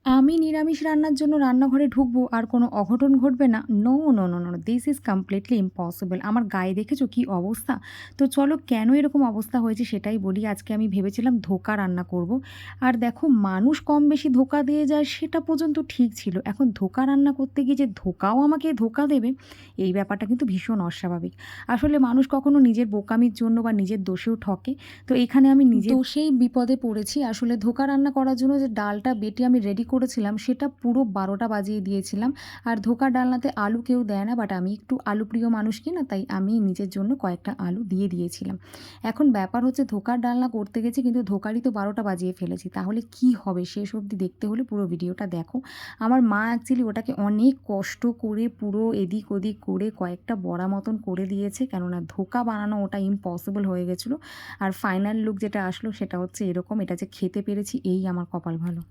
আমি নিরামিষ রান্নার জন্য রান্নাঘরে ঢুকবো আর কোনো অঘটন ঘটবে না? No, no, no, no, no, this is completely impossible. আমার গায়ে দেখেছো কি অবস্থা? তো চলো কেন এরকম অবস্থা হয়েছে সেটাই বলি। আজকে আমি ভেবেছিলাম ধোঁকা রান্না করব। আর দেখো মানুষ কম বেশি ধোঁকা দিয়ে যায় সেটা পর্যন্ত ঠিক ছিল। এখন ধোঁকা রান্না করতে গিয়ে যে ধোঁকাও আমাকে ধোঁকা দেবে, এই ব্যাপারটা কিন্তু ভীষণ অস্বাভাবিক। আসলে মানুষ কখনো নিজের বোকামির জন্য বা নিজের দোষেও ঠকে। তো এখানে আমি নিজের দোষেই বিপদে পড়েছি। আসলে ধোঁকা রান্না করার জন্য যে ডালটা বেটে আমি রেডি করেছিলাম সেটা পুরো ১২টা বাজিয়ে দিয়েছিলাম। আর ধোঁকার ডালনাতে আলু কেউ দেয় না, বাট আমি একটু আলু প্রিয় মানুষ কি না, তাই আমি নিজের জন্য কয়েকটা আলু দিয়ে দিয়েছিলাম। এখন ব্যাপার হচ্ছে ধোঁকার ডালনা করতে গেছি কিন্তু ধোঁকারই তো ১২টা বাজিয়ে ফেলেছি। তাহলে কি হবে শেষ অবধি দেখতে হলে পুরো ভিডিওটা দেখো। আমার মা অ্যাকচুয়ালি ওটাকে অনেক কষ্ট করে পুরো এদিক ওদিক করে কয়েকটা বড়া মতন করে দিয়েছে, কেননা ধোঁকা বানানো ওটা ইম্পসিবল হয়ে গেছিলো। আর ফাইনাল লুক যেটা আসলো সেটা হচ্ছে এরকম। এটা যে খেতে পেরেছি এই আমার কপাল ভালো।